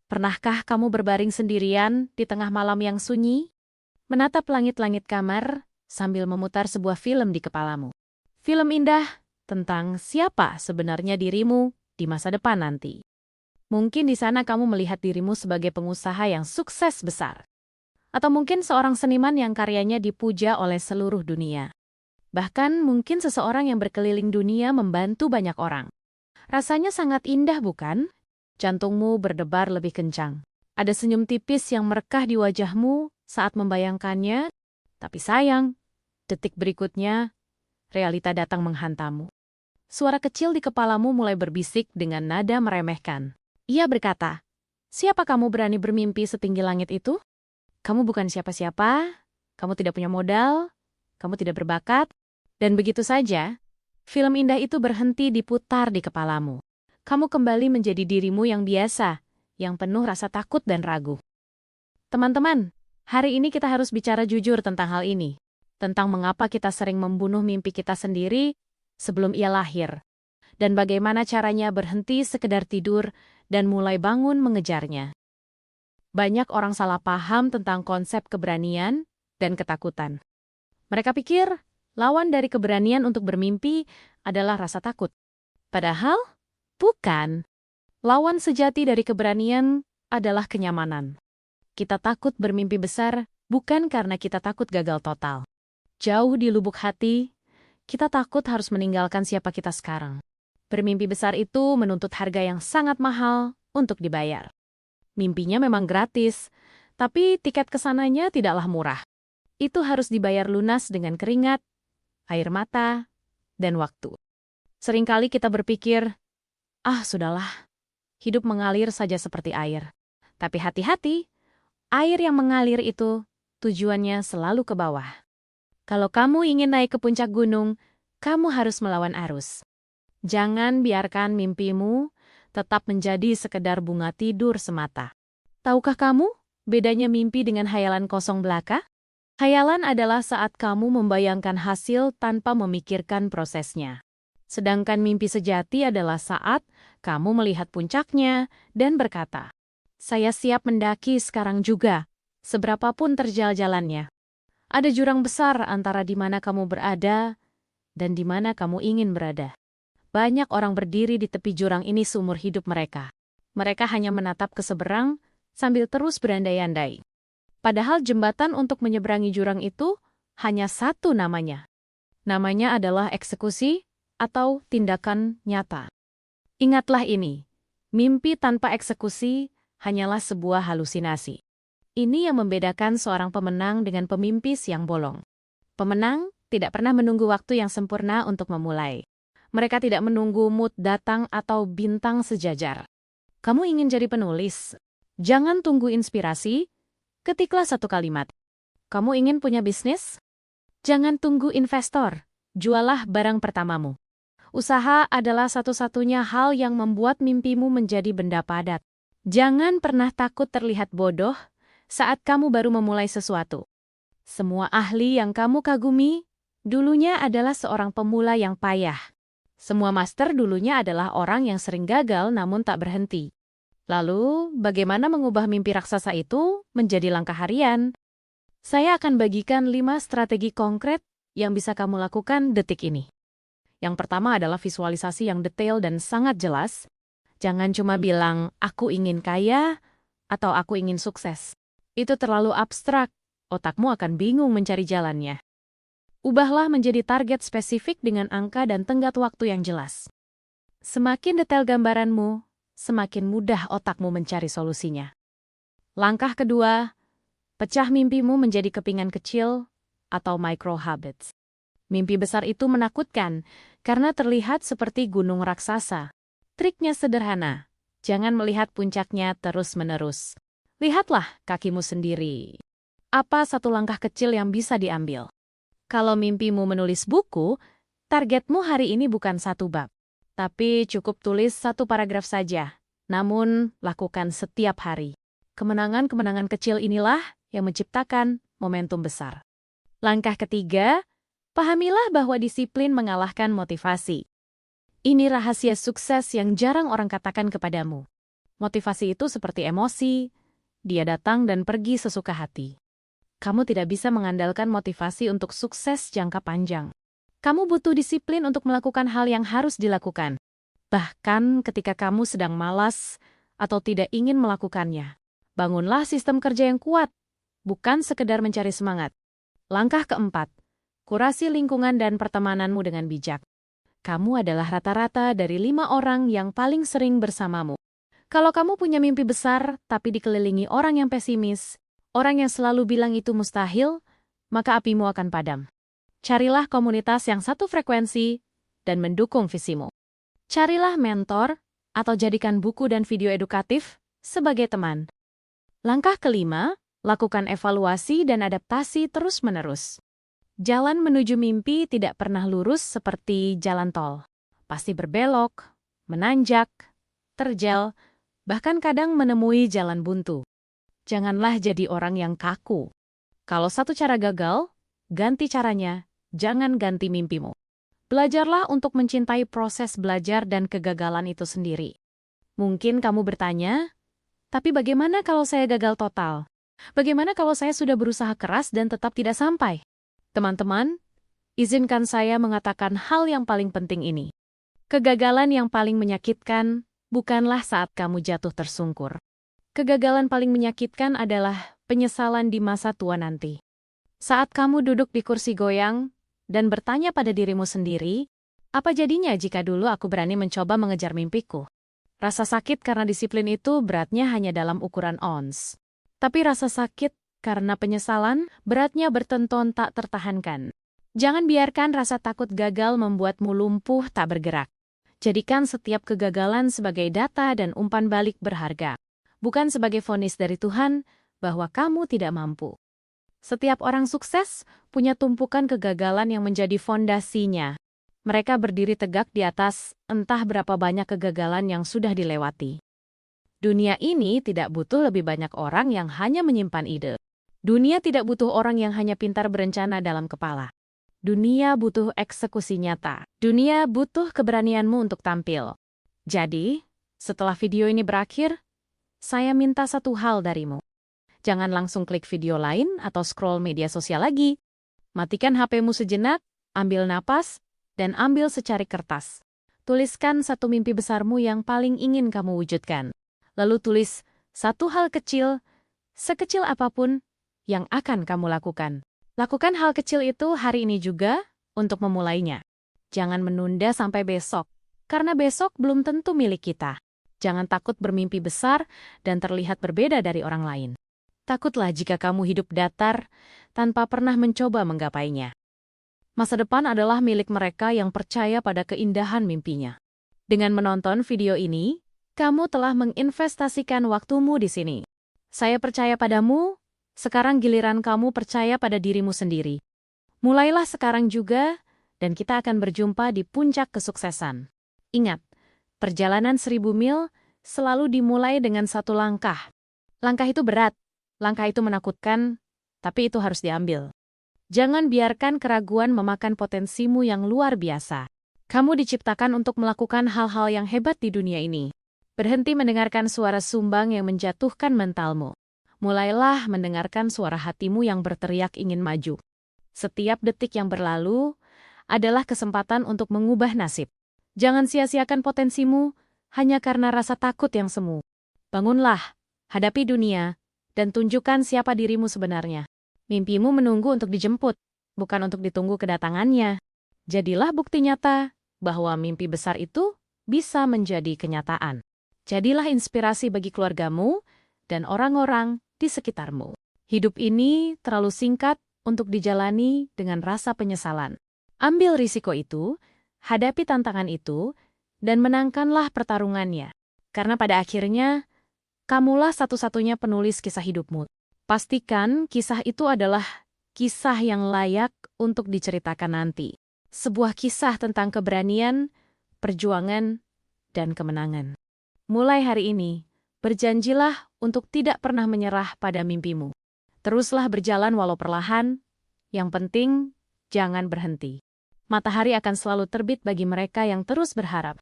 Pernahkah kamu berbaring sendirian di tengah malam yang sunyi, menatap langit-langit kamar sambil memutar sebuah film di kepalamu? Film indah tentang siapa sebenarnya dirimu di masa depan nanti. Mungkin di sana kamu melihat dirimu sebagai pengusaha yang sukses besar. Atau mungkin seorang seniman yang karyanya dipuja oleh seluruh dunia. Bahkan mungkin seseorang yang berkeliling dunia membantu banyak orang. Rasanya sangat indah, bukan? Jantungmu berdebar lebih kencang. Ada senyum tipis yang merekah di wajahmu saat membayangkannya, tapi sayang, detik berikutnya, realita datang menghantammu. Suara kecil di kepalamu mulai berbisik dengan nada meremehkan. Ia berkata, "Siapa kamu berani bermimpi setinggi langit itu? Kamu bukan siapa-siapa, kamu tidak punya modal, kamu tidak berbakat." Dan begitu saja, film indah itu berhenti diputar di kepalamu. Kamu kembali menjadi dirimu yang biasa, yang penuh rasa takut dan ragu. Teman-teman, hari ini kita harus bicara jujur tentang hal ini. Tentang mengapa kita sering membunuh mimpi kita sendiri sebelum ia lahir. Dan bagaimana caranya berhenti sekedar tidur dan mulai bangun mengejarnya. Banyak orang salah paham tentang konsep keberanian dan ketakutan. Mereka pikir lawan dari keberanian untuk bermimpi adalah rasa takut. Padahal, bukan. Lawan sejati dari keberanian adalah kenyamanan. Kita takut bermimpi besar bukan karena kita takut gagal total. Jauh di lubuk hati, kita takut harus meninggalkan siapa kita sekarang. Bermimpi besar itu menuntut harga yang sangat mahal untuk dibayar. Mimpinya memang gratis, tapi tiket kesananya tidaklah murah. Itu harus dibayar lunas dengan keringat, air mata, dan waktu. Seringkali kita berpikir, sudahlah, hidup mengalir saja seperti air. Tapi hati-hati, air yang mengalir itu tujuannya selalu ke bawah. Kalau kamu ingin naik ke puncak gunung, kamu harus melawan arus. Jangan biarkan mimpimu tetap menjadi sekedar bunga tidur semata. Tahukah kamu bedanya mimpi dengan hayalan kosong belaka? Hayalan adalah saat kamu membayangkan hasil tanpa memikirkan prosesnya. Sedangkan mimpi sejati adalah saat kamu melihat puncaknya dan berkata, "Saya siap mendaki sekarang juga, seberapapun terjal jalannya." Ada jurang besar antara di mana kamu berada dan di mana kamu ingin berada. Banyak orang berdiri di tepi jurang ini seumur hidup mereka. Mereka hanya menatap ke seberang sambil terus berandai-andai. Padahal jembatan untuk menyeberangi jurang itu hanya satu namanya. Namanya adalah eksekusi atau tindakan nyata. Ingatlah ini, mimpi tanpa eksekusi hanyalah sebuah halusinasi. Ini yang membedakan seorang pemenang dengan pemimpi siang bolong. Pemenang tidak pernah menunggu waktu yang sempurna untuk memulai. Mereka tidak menunggu mood datang atau bintang sejajar. Kamu ingin jadi penulis? Jangan tunggu inspirasi, ketiklah satu kalimat. Kamu ingin punya bisnis? Jangan tunggu investor, jualah barang pertamamu. Usaha adalah satu-satunya hal yang membuat mimpimu menjadi benda padat. Jangan pernah takut terlihat bodoh saat kamu baru memulai sesuatu. Semua ahli yang kamu kagumi dulunya adalah seorang pemula yang payah. Semua master dulunya adalah orang yang sering gagal namun tak berhenti. Lalu, bagaimana mengubah mimpi raksasa itu menjadi langkah harian? Saya akan bagikan 5 strategi konkret yang bisa kamu lakukan detik ini. Yang pertama adalah visualisasi yang detail dan sangat jelas. Jangan cuma bilang, "Aku ingin kaya" atau "Aku ingin sukses." Itu terlalu abstrak, otakmu akan bingung mencari jalannya. Ubahlah menjadi target spesifik dengan angka dan tenggat waktu yang jelas. Semakin detail gambaranmu, semakin mudah otakmu mencari solusinya. Langkah kedua, pecah mimpimu menjadi kepingan kecil atau micro habits. Mimpi besar itu menakutkan karena terlihat seperti gunung raksasa. Triknya sederhana, jangan melihat puncaknya terus-menerus. Lihatlah kakimu sendiri. Apa satu langkah kecil yang bisa diambil? Kalau mimpimu menulis buku, targetmu hari ini bukan satu bab. Tapi cukup tulis satu paragraf saja. Namun, lakukan setiap hari. Kemenangan-kemenangan kecil inilah yang menciptakan momentum besar. Langkah ketiga, pahamilah bahwa disiplin mengalahkan motivasi. Ini rahasia sukses yang jarang orang katakan kepadamu. Motivasi itu seperti emosi, dia datang dan pergi sesuka hati. Kamu tidak bisa mengandalkan motivasi untuk sukses jangka panjang. Kamu butuh disiplin untuk melakukan hal yang harus dilakukan. Bahkan ketika kamu sedang malas atau tidak ingin melakukannya. Bangunlah sistem kerja yang kuat, bukan sekedar mencari semangat. Langkah keempat, kurasi lingkungan dan pertemananmu dengan bijak. Kamu adalah rata-rata dari 5 orang yang paling sering bersamamu. Kalau kamu punya mimpi besar tapi dikelilingi orang yang pesimis, orang yang selalu bilang itu mustahil, maka apimu akan padam. Carilah komunitas yang satu frekuensi dan mendukung visimu. Carilah mentor atau jadikan buku dan video edukatif sebagai teman. Langkah kelima, lakukan evaluasi dan adaptasi terus-menerus. Jalan menuju mimpi tidak pernah lurus seperti jalan tol. Pasti berbelok, menanjak, terjal, bahkan kadang menemui jalan buntu. Janganlah jadi orang yang kaku. Kalau satu cara gagal, ganti caranya. Jangan ganti mimpimu. Belajarlah untuk mencintai proses belajar dan kegagalan itu sendiri. Mungkin kamu bertanya, tapi bagaimana kalau saya gagal total? Bagaimana kalau saya sudah berusaha keras dan tetap tidak sampai? Teman-teman, izinkan saya mengatakan hal yang paling penting ini. Kegagalan yang paling menyakitkan bukanlah saat kamu jatuh tersungkur. Kegagalan paling menyakitkan adalah penyesalan di masa tua nanti. Saat kamu duduk di kursi goyang, dan bertanya pada dirimu sendiri, apa jadinya jika dulu aku berani mencoba mengejar mimpiku? Rasa sakit karena disiplin itu beratnya hanya dalam ukuran ons. Tapi rasa sakit karena penyesalan beratnya bertonton tak tertahankan. Jangan biarkan rasa takut gagal membuatmu lumpuh tak bergerak. Jadikan setiap kegagalan sebagai data dan umpan balik berharga. Bukan sebagai vonis dari Tuhan bahwa kamu tidak mampu. Setiap orang sukses punya tumpukan kegagalan yang menjadi fondasinya. Mereka berdiri tegak di atas entah berapa banyak kegagalan yang sudah dilewati. Dunia ini tidak butuh lebih banyak orang yang hanya menyimpan ide. Dunia tidak butuh orang yang hanya pintar berencana dalam kepala. Dunia butuh eksekusi nyata. Dunia butuh keberanianmu untuk tampil. Jadi, setelah video ini berakhir, saya minta satu hal darimu. Jangan langsung klik video lain atau scroll media sosial lagi. Matikan HP-mu sejenak, ambil napas, dan ambil secari kertas. Tuliskan satu mimpi besarmu yang paling ingin kamu wujudkan. Lalu tulis satu hal kecil, sekecil apapun, yang akan kamu lakukan. Lakukan hal kecil itu hari ini juga untuk memulainya. Jangan menunda sampai besok, karena besok belum tentu milik kita. Jangan takut bermimpi besar dan terlihat berbeda dari orang lain. Takutlah jika kamu hidup datar tanpa pernah mencoba menggapainya. Masa depan adalah milik mereka yang percaya pada keindahan mimpinya. Dengan menonton video ini, kamu telah menginvestasikan waktumu di sini. Saya percaya padamu, sekarang giliran kamu percaya pada dirimu sendiri. Mulailah sekarang juga, dan kita akan berjumpa di puncak kesuksesan. Ingat, perjalanan 1000 mil selalu dimulai dengan satu langkah. Langkah itu berat. Langkah itu menakutkan, tapi itu harus diambil. Jangan biarkan keraguan memakan potensimu yang luar biasa. Kamu diciptakan untuk melakukan hal-hal yang hebat di dunia ini. Berhenti mendengarkan suara sumbang yang menjatuhkan mentalmu. Mulailah mendengarkan suara hatimu yang berteriak ingin maju. Setiap detik yang berlalu adalah kesempatan untuk mengubah nasib. Jangan sia-siakan potensimu hanya karena rasa takut yang semu. Bangunlah, hadapi dunia, dan tunjukkan siapa dirimu sebenarnya. Mimpimu menunggu untuk dijemput, bukan untuk ditunggu kedatangannya. Jadilah bukti nyata bahwa mimpi besar itu bisa menjadi kenyataan. Jadilah inspirasi bagi keluargamu dan orang-orang di sekitarmu. Hidup ini terlalu singkat untuk dijalani dengan rasa penyesalan. Ambil risiko itu, hadapi tantangan itu, dan menangkanlah pertarungannya. Karena pada akhirnya, kamulah satu-satunya penulis kisah hidupmu. Pastikan kisah itu adalah kisah yang layak untuk diceritakan nanti. Sebuah kisah tentang keberanian, perjuangan, dan kemenangan. Mulai hari ini, berjanjilah untuk tidak pernah menyerah pada mimpimu. Teruslah berjalan walau perlahan, yang penting jangan berhenti. Matahari akan selalu terbit bagi mereka yang terus berharap.